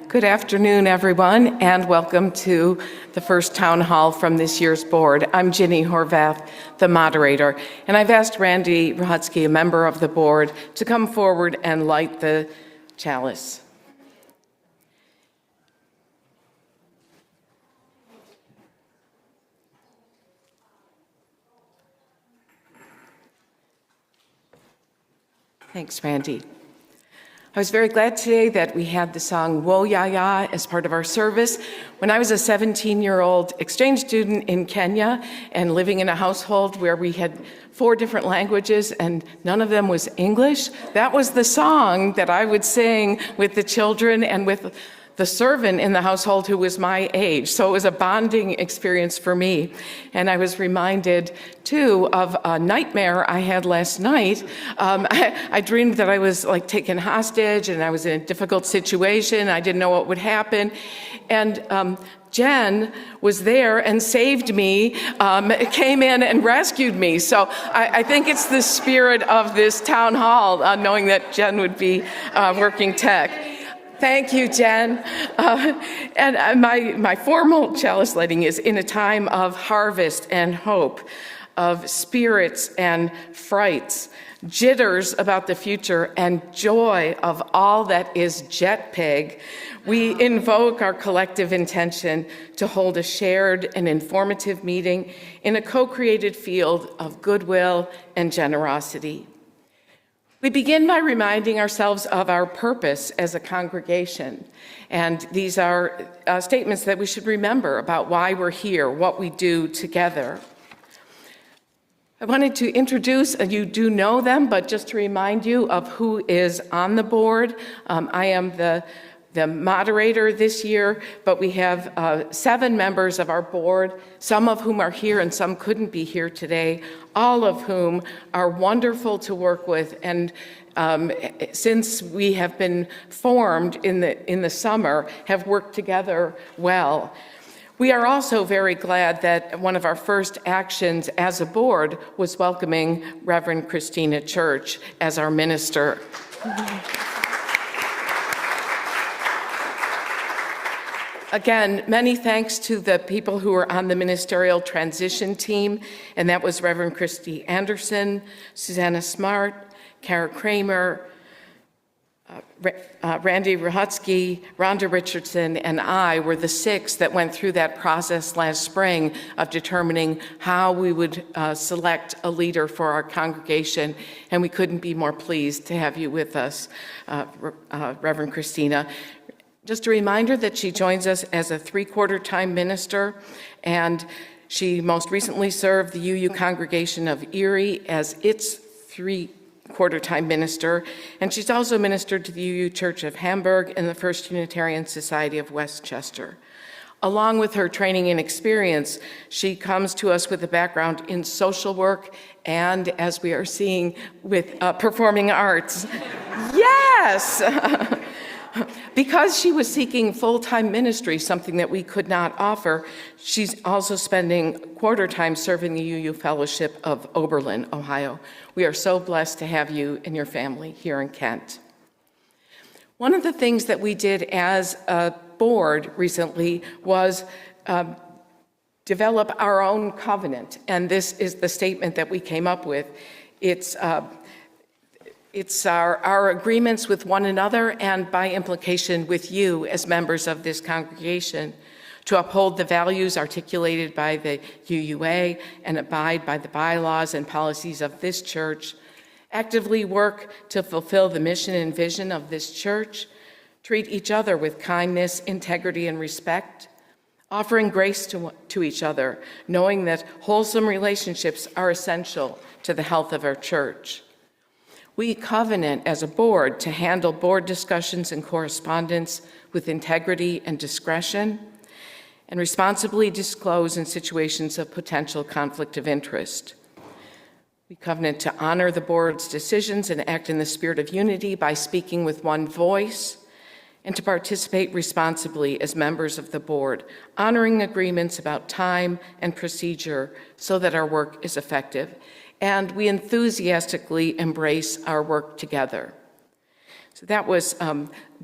Good afternoon, everyone, and welcome to the first town hall from this year's board. I'm Ginny Horvath, the moderator, and I've asked Randy Ruhatsky, a member of the board, to come forward and light the chalice. Thanks, Randy. I was very glad today that we had the song Wo Ya Ya as part of our service. When I was a 17-year-old exchange student in Kenya and living in a household where we had 4 different languages and none of them was English, that was the song that I would sing with the children and with the servant in the household who was my age. So it was a bonding experience for me. And I was reminded, too, of a nightmare I had last night. I dreamed that I was taken hostage and I was in a difficult situation. I didn't know what would happen. And Jen was there and saved me, came in and rescued me. So I think it's the spirit of this town hall, knowing that Jen would be working tech. Thank you, Jen. And my formal chalice lighting is in a time of harvest and hope, of spirits and frights, jitters about the future, and joy of all that is JETPIG. We invoke our collective intention to hold a shared and informative meeting in a co-created field of goodwill and generosity. We begin by reminding ourselves of our purpose as a congregation. And these are statements that we should remember about why we're here, what we do together. I wanted to introduce, you do know them, but just to remind you of who is on the board. I am the moderator this year, but we have 7 members of our board, some of whom are here and some couldn't be here today, all of whom are wonderful to work with. And since we have been formed in the summer, have worked together well. We are also very glad that one of our first actions as a board was welcoming Reverend Christina Church as our minister. Again, many thanks to the people who are on the ministerial transition team, and that was Reverend Christy Anderson, Susanna Smart, Kara Kramer, Randy Ruhatsky, Rhonda Richardson, and I were the 6 that went through that process last spring of determining how we would select a leader for our congregation, and we couldn't be more pleased to have you with us, Reverend Christina. Just a reminder that she joins us as a 3/4-time minister, and she most recently served the UU congregation of Erie as its 3/4-time minister, and she's also ministered to the UU Church of Hamburg and the First Unitarian Society of Westchester. Along with her training and experience, she comes to us with a background in social work and, as we are seeing, with performing arts. Yes! Because she was seeking full-time ministry, something that we could not offer, she's also spending 1/4 time serving the UU Fellowship of Oberlin, Ohio. We are so blessed to have you and your family here in Kent. One of the things that we did as a board recently was develop our own covenant, and this is the statement that we came up with. It's our agreements with one another and by implication with you as members of this congregation to uphold the values articulated by the UUA and abide by the bylaws and policies of this church, actively work to fulfill the mission and vision of this church, treat each other with kindness, integrity, and respect, offering grace to each other, knowing that wholesome relationships are essential to the health of our church. We covenant as a board to handle board discussions and correspondence with integrity and discretion, and responsibly disclose in situations of potential conflict of interest. We covenant to honor the board's decisions and act in the spirit of unity by speaking with one voice, and to participate responsibly as members of the board, honoring agreements about time and procedure so that our work is effective. And we enthusiastically embrace our work together. So that was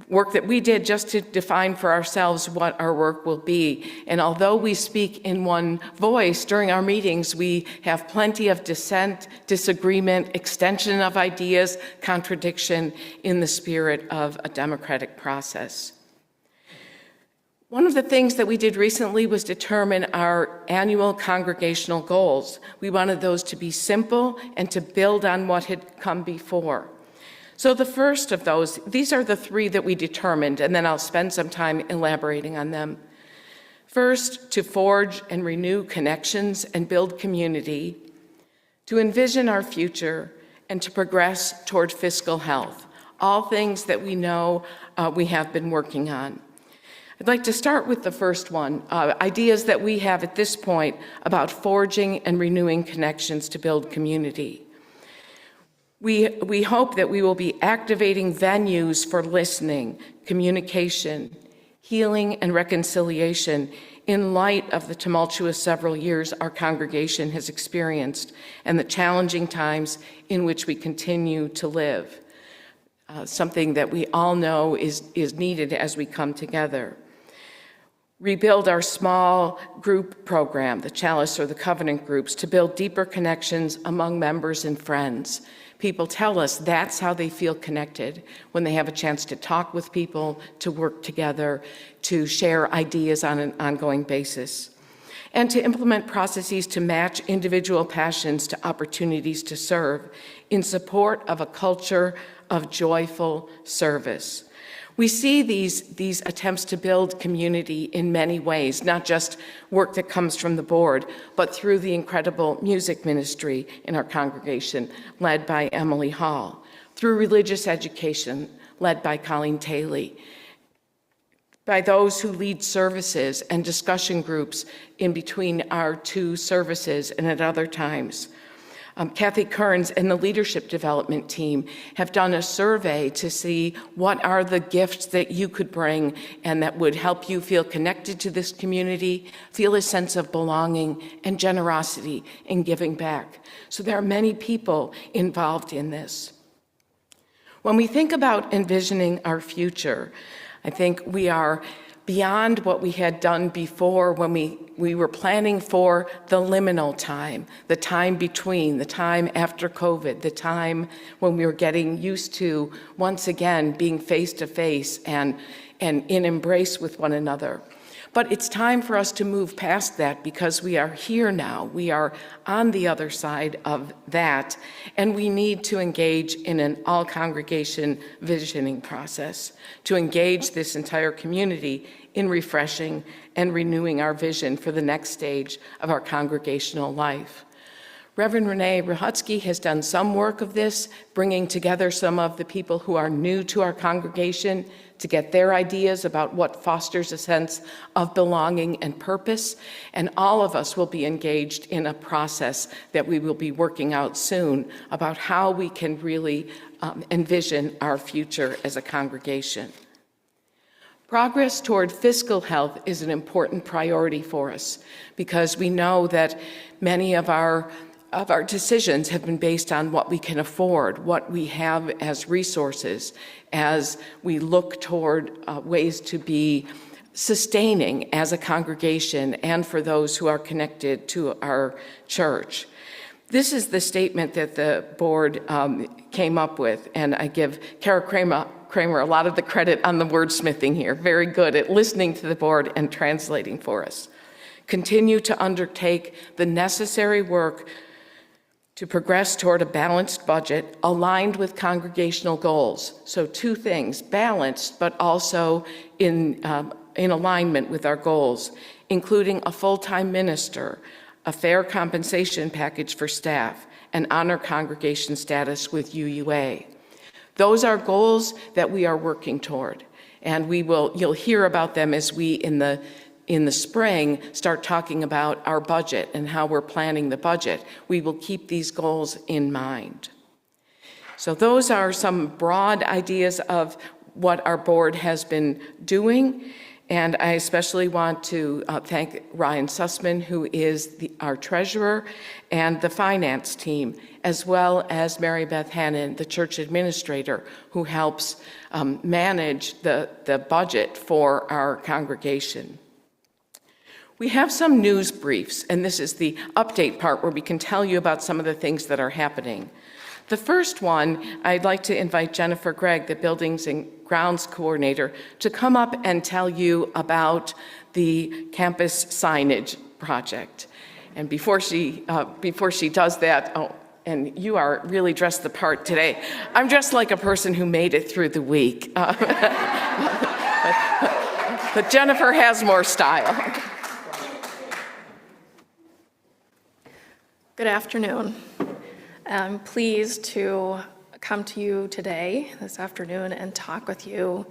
work that we did just to define for ourselves what our work will be. And although we speak in one voice during our meetings, we have plenty of dissent, disagreement, extension of ideas, contradiction in the spirit of a democratic process. One of the things that we did recently was determine our annual congregational goals. We wanted those to be simple and to build on what had come before. So the first of those, these are the three that we determined, and then I'll spend some time elaborating on them. First, to forge and renew connections and build community, to envision our future, and to progress toward fiscal health, all things that we know we have been working on. I'd like to start with the first one, ideas that we have at this point about forging and renewing connections to build community. We hope that we will be activating venues for listening, communication, healing, and reconciliation in light of the tumultuous several years our congregation has experienced and the challenging times in which we continue to live. Something that we all know is needed as we come together. Rebuild our small group program, the Chalice or the Covenant groups, to build deeper connections among members and friends. People tell us that's how they feel connected, when they have a chance to talk with people, to work together, to share ideas on an ongoing basis, and to implement processes to match individual passions to opportunities to serve in support of a culture of joyful service. We see these attempts to build community in many ways, not just work that comes from the board, but through the incredible music ministry in our congregation, led by Emily Hall, through religious education, led by Colleen Taylor, by those who lead services and discussion groups in between our two services and at other times. Kathy Kearns and the leadership development team have done a survey to see what are the gifts that you could bring and that would help you feel connected to this community, feel a sense of belonging and generosity in giving back. So there are many people involved in this. When we think about envisioning our future, I think we are beyond what we had done before when we were planning for the liminal time, the time between, the time after COVID, the time when we were getting used to, once again, being face to face and in embrace with one another. But it's time for us to move past that because we are here now. We are on the other side of that, and we need to engage in an all-congregation visioning process, to engage this entire community in refreshing and renewing our vision for the next stage of our congregational life. Reverend Renee Rahutsky has done some work of this, bringing together some of the people who are new to our congregation to get their ideas about what fosters a sense of belonging and purpose. And all of us will be engaged in a process that we will be working out soon about how we can really envision our future as a congregation. Progress toward fiscal health is an important priority for us because we know that many of our decisions have been based on what we can afford, what we have as resources, as we look toward ways to be sustaining as a congregation and for those who are connected to our church. This is the statement that the board came up with, and I give Kara Kramer a lot of the credit on the wordsmithing here. Very good at listening to the board and translating for us. Continue to undertake the necessary work to progress toward a balanced budget aligned with congregational goals. So two things, balanced, but also in alignment with our goals, including a full-time minister, a fair compensation package for staff, and honor congregation status with UUA. Those are goals that we are working toward, and you'll hear about them as we, in the spring, start talking about our budget and how we're planning the budget. We will keep these goals in mind. So those are some broad ideas of what our board has been doing. And I especially want to thank Ryan Sussman, who is our treasurer, and the finance team, as well as Mary Beth Hannon, the church administrator, who helps manage the budget for our congregation. We have some news briefs, and this is the update part where we can tell you about some of the things that are happening. The first one, I'd like to invite Jennifer Gregg, the Buildings and Grounds Coordinator, to come up and tell you about the campus signage project. And before she does that, oh, and you are really dressed the part today. I'm dressed like a person who made it through the week. But Jennifer has more style. Good afternoon. I'm pleased to come to you today, this afternoon, and talk with you,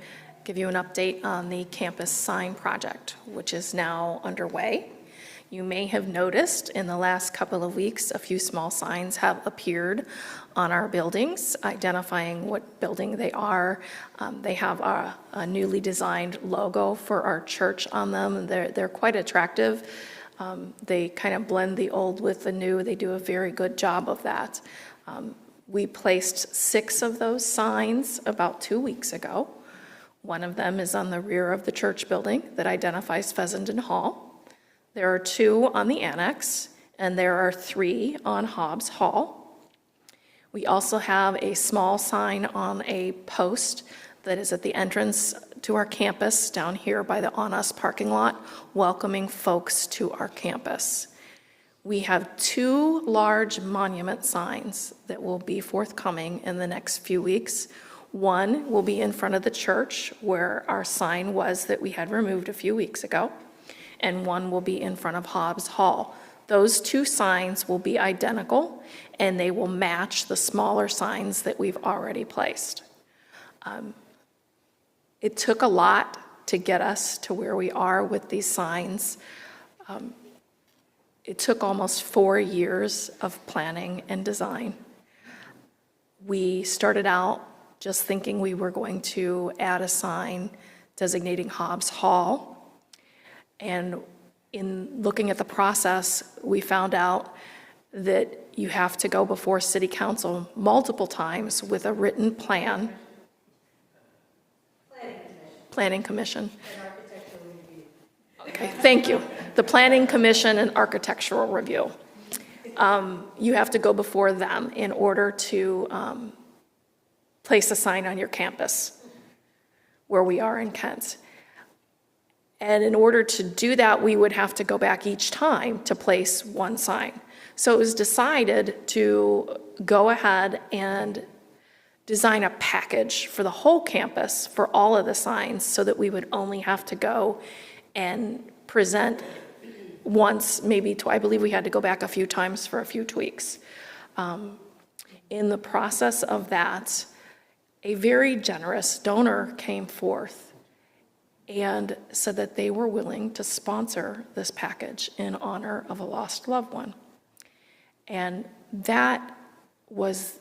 give you an update on the campus sign project, which is now underway. You may have noticed in the last couple of weeks, a few small signs have appeared on our buildings, identifying what building they are. They have a newly designed logo for our church on them. They're quite attractive. They kind of blend the old with the new. They do a very good job of that. We placed 6 of those signs about 2 weeks ago. One of them is on the rear of the church building that identifies Fessenden Hall. There are 2 on the annex, and there are 3 on Hobbs Hall. We also have a small sign on a post that is at the entrance to our campus down here by the On Us parking lot, welcoming folks to our campus. We have 2 large monument signs that will be forthcoming in the next few weeks. One will be in front of the church where our sign was that we had removed a few weeks ago, and one will be in front of Hobbs Hall. Those 2 signs will be identical, and they will match the smaller signs that we've already placed. It took a lot to get us to where we are with these signs. It took almost 4 years of planning and design. We started out just thinking we were going to add a sign designating Hobbs Hall. And in looking at the process, we found out that you have to go before City Council multiple times with a written plan. Planning Commission. Okay, thank you. The Planning Commission and Architectural Review. You have to go before them in order to place a sign on your campus where we are in Kent. And in order to do that, we would have to go back each time to place one sign. So it was decided to go ahead and design a package for the whole campus for all of the signs so that we would only have to go and present once, maybe twice. I believe we had to go back a few times for a few tweaks. In the process of that, a very generous donor came forth and said that they were willing to sponsor this package in honor of a lost loved one. And that was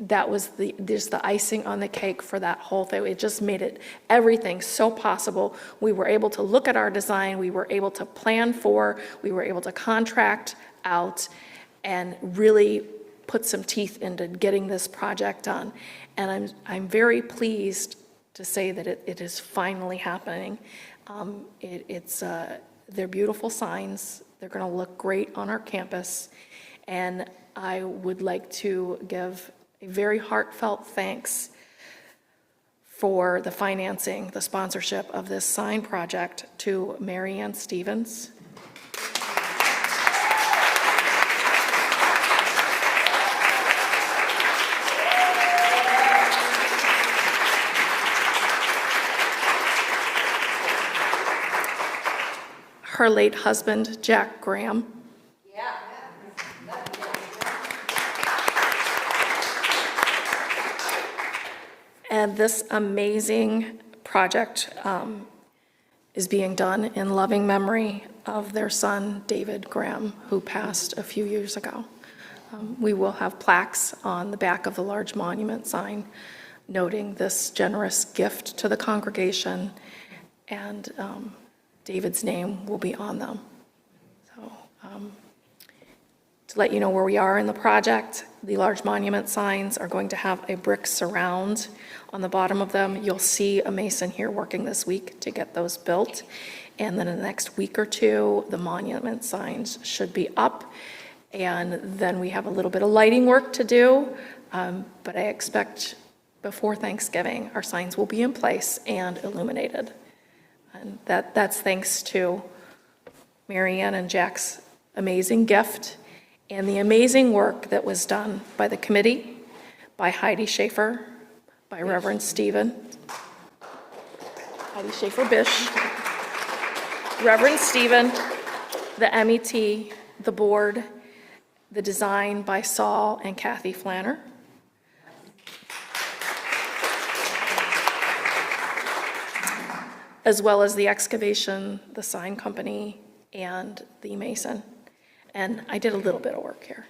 just the icing on the cake for that whole thing. It just made it everything so possible. We were able to look at our design, we were able to plan for, we were able to contract out and really put some teeth into getting this project done. And I'm very pleased to say that it is finally happening. They're beautiful signs. They're going to look great on our campus. And I would like to give a very heartfelt thanks for the financing, the sponsorship of this sign project to Mary Ann Stevens. Her late husband, Jack Graham. And this amazing project is being done in loving memory of their son, David Graham, who passed a few years ago. We will have plaques on the back of the large monument sign noting this generous gift to the congregation and David's name will be on them. So to let you know where we are in the project, the large monument signs are going to have a brick surround on the bottom of them. You'll see a mason here working this week to get those built. And then in the next week or two, the monument signs should be up. And then we have a little bit of lighting work to do. But I expect before Thanksgiving, our signs will be in place and illuminated. And that's thanks to Marianne and Jack's amazing gift and the amazing work that was done by the committee, by Heidi Schaefer, by Reverend Stephen, Heidi Schaefer-Bish, Reverend Stephen, the MET, the board, the design by Saul and Kathy Flanner, as well as the excavation, the sign company, and the mason. And I did a little bit of work here.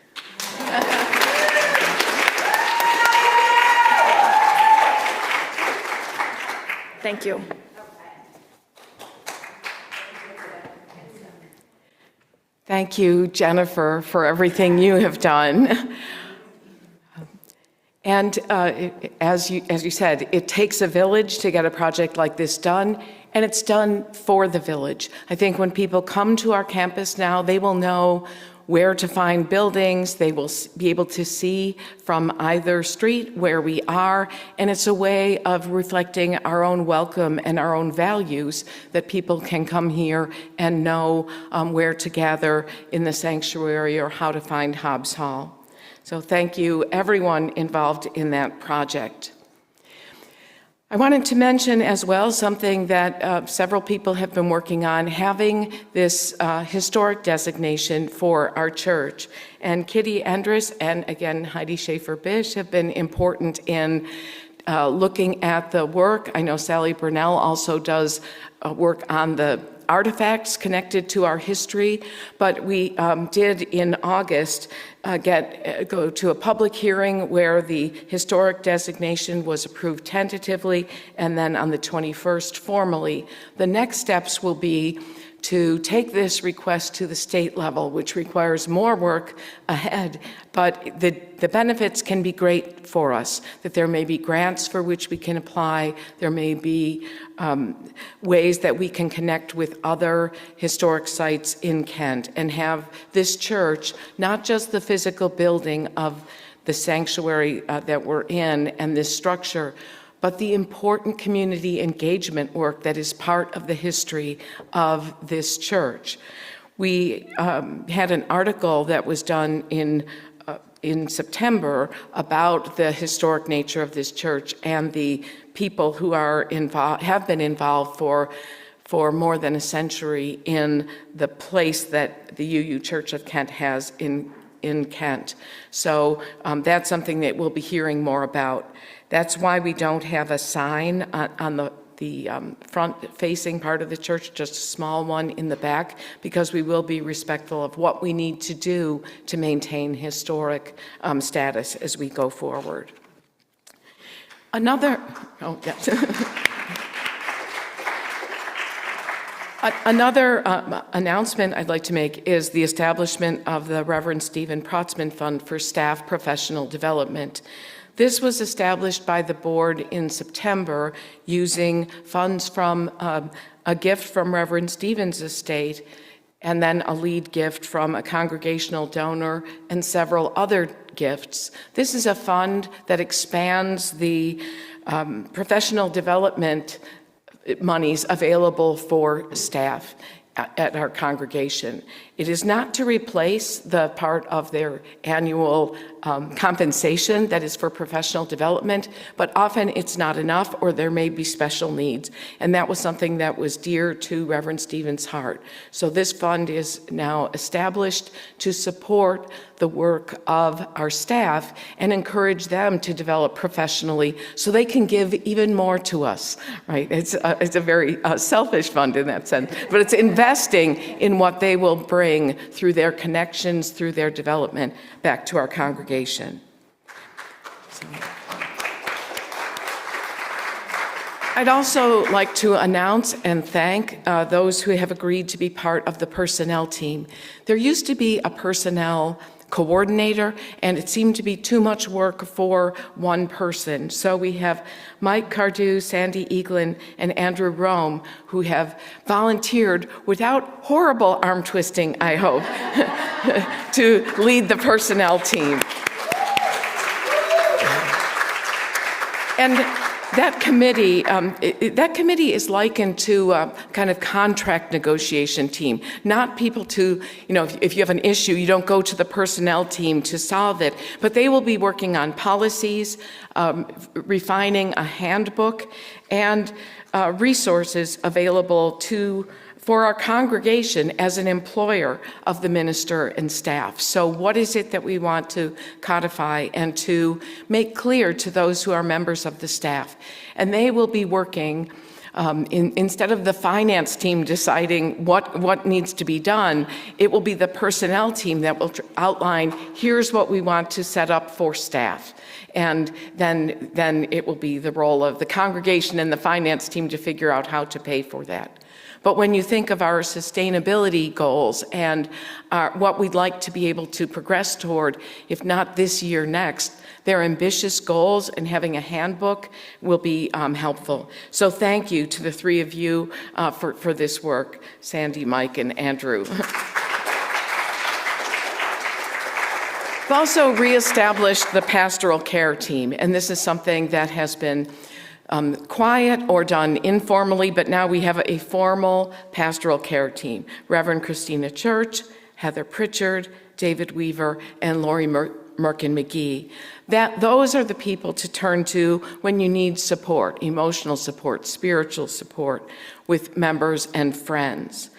Thank you. Thank you, Jennifer, for everything you have done. And as you said, it takes a village to get a project like this done, and it's done for the village. I think when people come to our campus now, they will know where to find buildings. They will be able to see from either street where we are, and it's a way of reflecting our own welcome and our own values that people can come here and know where to gather in the sanctuary or how to find Hobbs Hall. So thank you, everyone involved in that project. I wanted to mention as well something that several people have been working on, having this historic designation for our church. And Kitty Endres and, again, Heidi Schaefer-Bish have been important in looking at the work. I know Sally Burnell also does work on the artifacts connected to our history, but we did in August go to a public hearing where the historic designation was approved tentatively, and then on the 21st formally. The next steps will be to take this request to the state level, which requires more work ahead, but the benefits can be great for us, that there may be grants for which we can apply, there may be ways that we can connect with other historic sites in Kent and have this church, not just the physical building of the sanctuary that we're in and this structure, but the important community engagement work that is part of the history of this church. We had an article that was done in September about the historic nature of this church and the people who are have been involved for more than a century in the place that the UU Church of Kent has in Kent. So that's something that we'll be hearing more about. That's why we don't have a sign on the front-facing part of the church, just a small one in the back, because we will be respectful of what we need to do to maintain historic status as we go forward. Another announcement I'd like to make is the establishment of the Reverend Stephen Protzman Fund for Staff Professional Development. This was established by the board in September using funds from a gift from Reverend Stephen's estate, and then a lead gift from a congregational donor and several other gifts. This is a fund that expands the professional development monies available for staff at our congregation. It is not to replace the part of their annual compensation that is for professional development, but often it's not enough or there may be special needs. And that was something that was dear to Reverend Stephen's heart. So this fund is now established to support the work of our staff and encourage them to develop professionally so they can give even more to us, right? It's a very selfish fund in that sense, but it's investing in what they will bring through their connections, through their development back to our congregation. So. I'd also like to announce and thank those who have agreed to be part of the personnel team. There used to be a personnel coordinator, and it seemed to be too much work for one person. So we have Mike Cardew, Sandy Eaglin, and Andrew Rome, who have volunteered without horrible arm twisting, I hope, to lead the personnel team. And that committee is likened to a kind of contract negotiation team, not people to, if you have an issue, you don't go to the personnel team to solve it, but they will be working on policies, refining a handbook, and resources available for our congregation as an employer of the minister and staff. So what is it that we want to codify and to make clear to those who are members of the staff? And they will be working, instead of the finance team deciding what needs to be done, it will be the personnel team that will outline, here's what we want to set up for staff. And then it will be the role of the congregation and the finance team to figure out how to pay for that. But when you think of our sustainability goals and what we'd like to be able to progress toward, if not this year, next, they're ambitious goals, and having a handbook will be helpful. So thank you to the three of you for this work, Sandy, Mike, and Andrew. We've also reestablished the pastoral care team, and this is something that has been quiet or done informally, but now we have a formal pastoral care team. Reverend Christina Church, Heather Pritchard, David Weaver, and Lori Merkin McGee. Those are the people to turn to when you need support, emotional support, spiritual support with members and friends.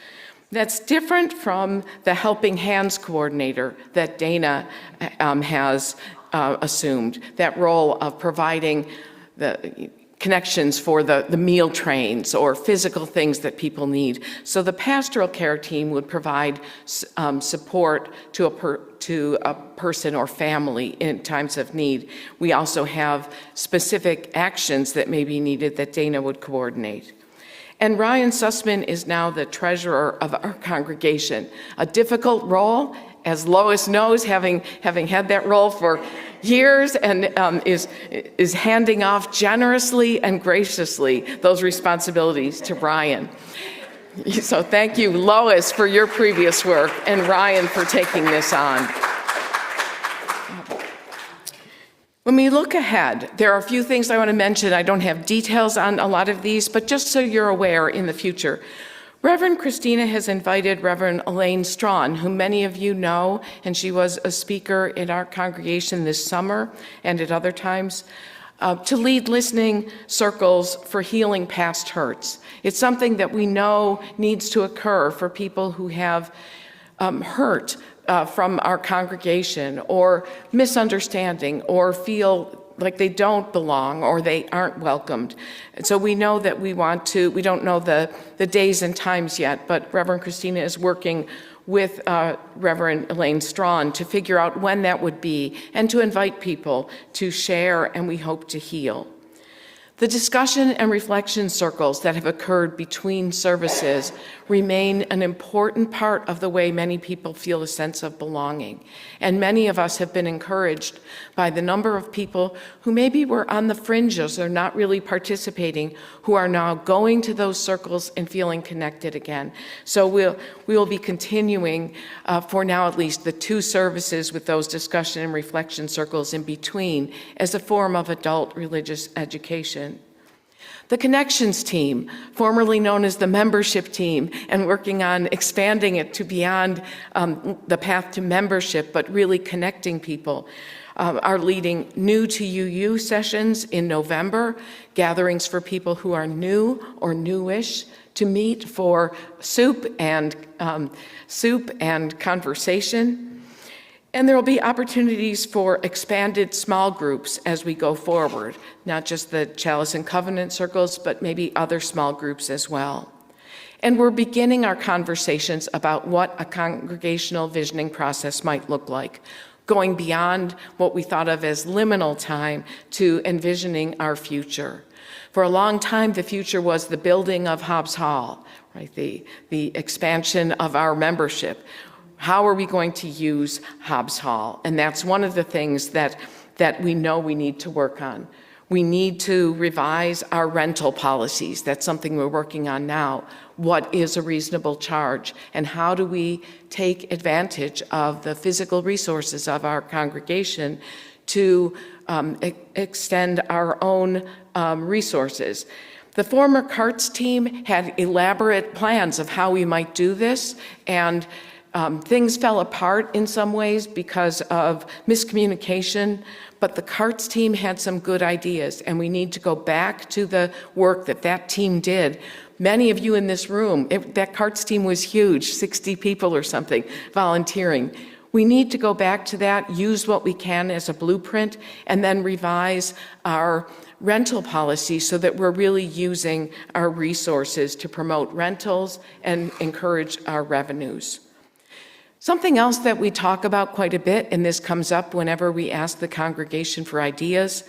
That's different from the Helping Hands coordinator that Dana has assumed, that role of providing the connections for the meal trains or physical things that people need. So the pastoral care team would provide support to a person or family in times of need. We also have specific actions that may be needed that Dana would coordinate. And Ryan Sussman is now the treasurer of our congregation, a difficult role, as Lois knows, having had that role for years, and is handing off generously and graciously those responsibilities to Ryan. So thank you, Lois, for your previous work, and Ryan for taking this on. When we look ahead, there are a few things I want to mention. I don't have details on a lot of these, but just so you're aware in the future. Reverend Christina has invited Reverend Elaine Strawn, whom many of you know, and she was a speaker in our congregation this summer and at other times, to lead listening circles for healing past hurts. It's something that we know needs to occur for people who have hurt from our congregation, or misunderstanding, or feel like they don't belong or they aren't welcomed. And so we know that we don't know the days and times yet, but Reverend Christina is working with Reverend Elaine Strawn to figure out when that would be and to invite people to share, and we hope to heal. The discussion and reflection circles that have occurred between services remain an important part of the way many people feel a sense of belonging. And many of us have been encouraged by the number of people who maybe were on the fringes or not really participating, who are now going to those circles and feeling connected again. So we will be continuing, for now at least, the 2 services with those discussion and reflection circles in between as a form of adult religious education. The Connections team, formerly known as the membership team, and working on expanding it to beyond the path to membership, but really connecting people, are leading New to UU sessions in November, gatherings for people who are new or newish to meet for soup and conversation. And there will be opportunities for expanded small groups as we go forward, not just the Chalice and Covenant circles, but maybe other small groups as well. And we're beginning our conversations about what a congregational visioning process might look like, going beyond what we thought of as liminal time to envisioning our future. For a long time, the future was the building of Hobbs Hall, right? The expansion of our membership. How are we going to use Hobbs Hall? And that's one of the things that we know we need to work on. We need to revise our rental policies. That's something we're working on now. What is a reasonable charge? And how do we take advantage of the physical resources of our congregation to extend our own resources? The former CARTS team had elaborate plans of how we might do this, and things fell apart in some ways because of miscommunication, but the CARTS team had some good ideas, and we need to go back to the work that team did. Many of you in this room, that CARTS team was huge, 60 people or something volunteering. We need to go back to that, use what we can as a blueprint, and then revise our rental policy so that we're really using our resources to promote rentals and encourage our revenues. Something else that we talk about quite a bit, and this comes up whenever we ask the congregation for ideas,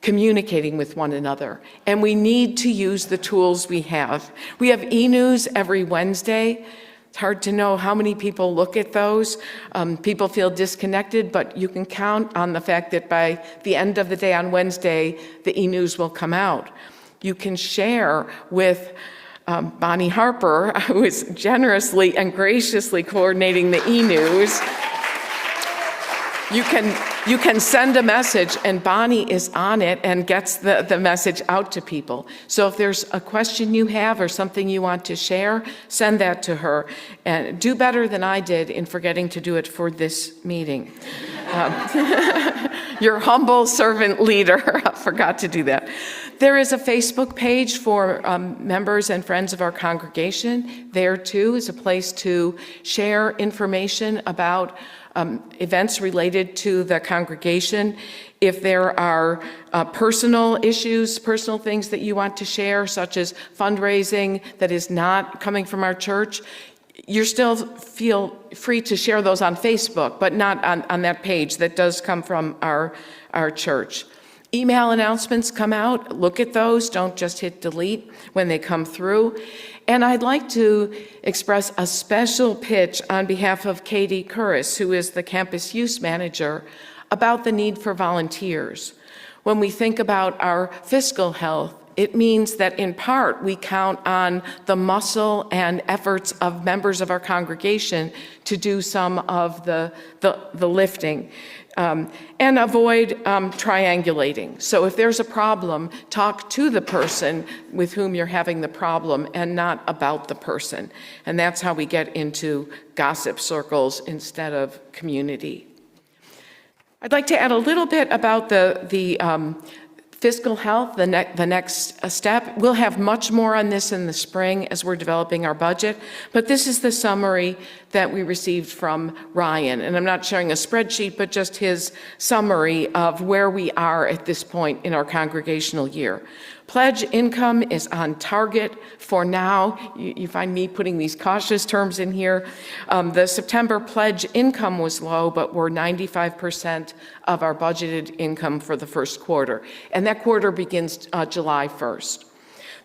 communicating with one another. And we need to use the tools we have. We have e-news every Wednesday. It's hard to know how many people look at those. People feel disconnected, but you can count on the fact that by the end of the day on Wednesday, the e-news will come out. You can share with Bonnie Harper, who is generously and graciously coordinating the e-news. You can send a message, and Bonnie is on it and gets the message out to people. So if there's a question you have or something you want to share, send that to her. And do better than I did in forgetting to do it for this meeting. Your humble servant leader forgot to do that. There is a Facebook page for members and friends of our congregation. There, too, is a place to share information about events related to the congregation. If there are personal issues, personal things that you want to share, such as fundraising that is not coming from our church, you still feel free to share those on Facebook, but not on that page that does come from our church. Email announcements come out. Look at those. Don't just hit delete when they come through. And I'd like to express a special pitch on behalf of Katie Curris, who is the campus use manager, about the need for volunteers. When we think about our fiscal health, it means that in part we count on the muscle and efforts of members of our congregation to do some of the lifting. And avoid triangulating. So if there's a problem, talk to the person with whom you're having the problem and not about the person. And that's how we get into gossip circles instead of community. I'd like to add a little bit about the fiscal health, the next step. We'll have much more on this in the spring as we're developing our budget, but this is the summary that we received from Ryan. And I'm not sharing a spreadsheet, but just his summary of where we are at this point in our congregational year. Pledge income is on target for now. You find me putting these cautious terms in here. The September pledge income was low, but we're 95% of our budgeted income for the first quarter. And that quarter begins July 1st.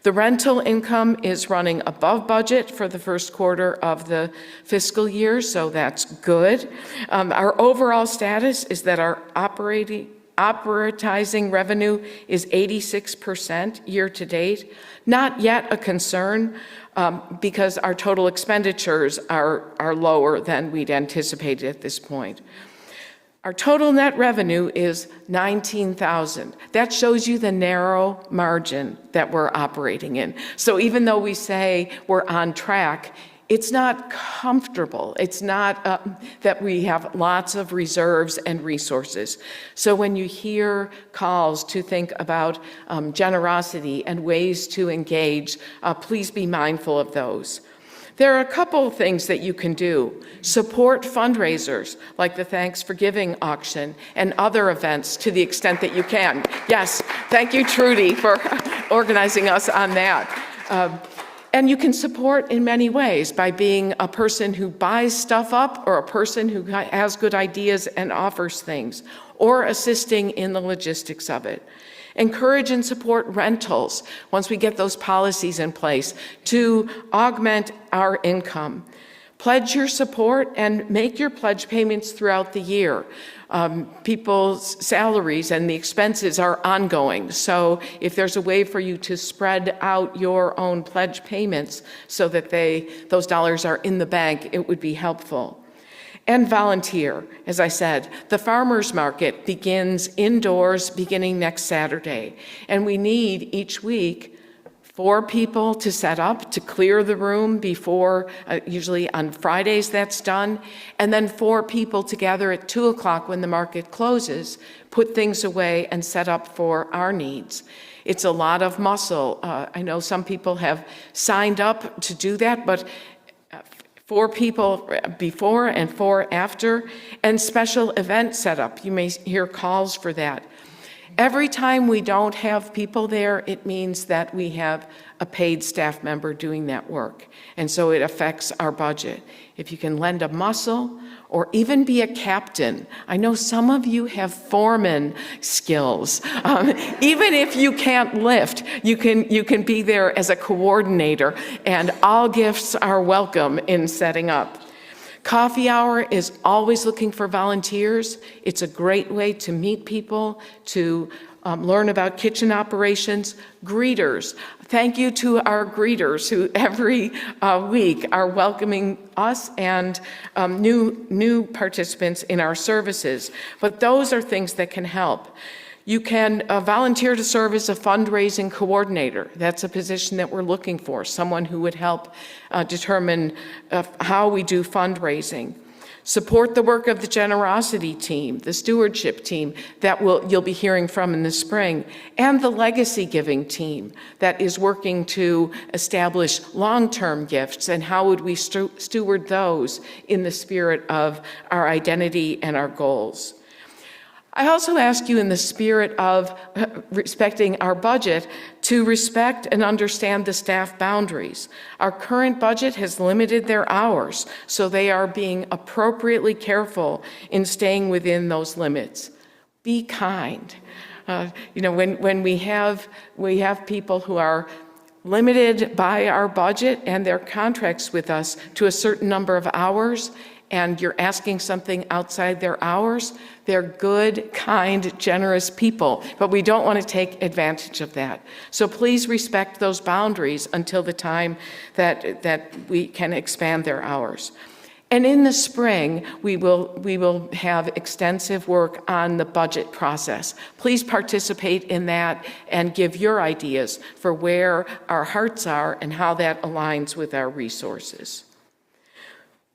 The rental income is running above budget for the first quarter of the fiscal year, so that's good. Our overall status is that our operating revenue is 86% year to date. Not yet a concern because our total expenditures are lower than we'd anticipated at this point. Our total net revenue is $19,000. That shows you the narrow margin that we're operating in. So even though we say we're on track, it's not comfortable. It's not that we have lots of reserves and resources. So when you hear calls to think about generosity and ways to engage, please be mindful of those. There are a couple of things that you can do. Support fundraisers like the Thanks for Giving auction and other events to the extent that you can. Yes, thank you, Trudy, for organizing us on that. And you can support in many ways by being a person who buys stuff up or a person who has good ideas and offers things, or assisting in the logistics of it. Encourage and support rentals once we get those policies in place to augment our income. Pledge your support and make your pledge payments throughout the year. People's salaries and the expenses are ongoing, so if there's a way for you to spread out your own pledge payments so that those dollars are in the bank, it would be helpful. And volunteer. As I said, the farmers market begins indoors beginning next Saturday, and we need each week 4 people to set up, to clear the room before, usually on Fridays that's done, and then 4 people to gather at 2 o'clock when the market closes, put things away and set up for our needs. It's a lot of muscle. I know some people have signed up to do that, but 4 people before and 4 after, and special event setup. You may hear calls for that. Every time we don't have people there, it means that we have a paid staff member doing that work. And so it affects our budget. If you can lend a muscle or even be a captain. I know some of you have foreman skills. Even if you can't lift, you can be there as a coordinator, and all gifts are welcome in setting up. Coffee Hour is always looking for volunteers. It's a great way to meet people, to learn about kitchen operations. Greeters. Thank you to our greeters who every week are welcoming us and new participants in our services. But those are things that can help. You can volunteer to serve as a fundraising coordinator. That's a position that we're looking for, someone who would help determine how we do fundraising. Support the work of the generosity team, the stewardship team that you'll be hearing from in the spring, and the legacy giving team that is working to establish long-term gifts and how would we steward those in the spirit of our identity and our goals. I also ask you, in the spirit of respecting our budget, to respect and understand the staff boundaries. Our current budget has limited their hours, so they are being appropriately careful in staying within those limits. Be kind. When we have people who are limited by our budget and their contracts with us to a certain number of hours, and you're asking something outside their hours, they're good, kind, generous people, but we don't want to take advantage of that. So please respect those boundaries until the time that we can expand their hours. And in the spring, we will have extensive work on the budget process. Please participate in that and give your ideas for where our hearts are and how that aligns with our resources.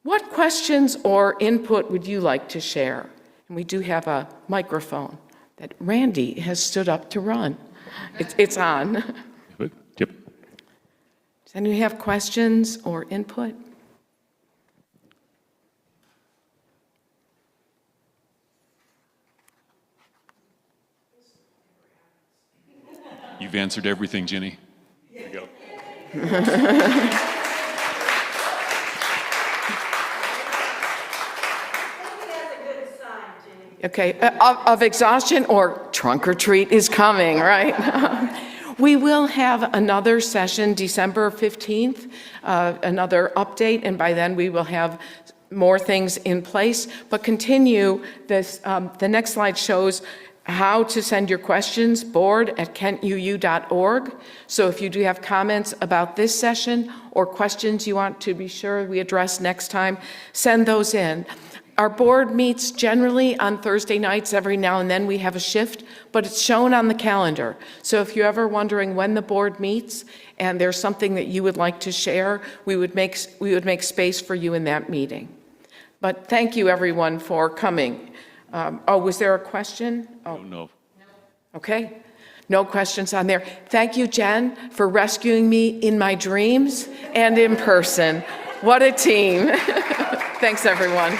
What questions or input would you like to share? And we do have a microphone that Randy has stood up to run. It's on. Yep. Does anyone have questions or input? You've answered everything, Ginny. There you go. Okay, of exhaustion or trunk or treat is coming, right? We will have another session December 15th, another update, and by then we will have more things in place. But continue this, the next slide shows how to send your questions, board@kentuu.org. So if you do have comments about this session or questions you want to be sure we address next time, send those in. Our board meets generally on Thursday nights. Every now and then we have a shift, but it's shown on the calendar. So if you're ever wondering when the board meets and there's something that you would like to share, we would make space for you in that meeting. But thank you, everyone, for coming. Was there a question? Oh, No. okay. No questions on there. Thank you, Jen, for rescuing me in my dreams and in person. What a team. Thanks, everyone.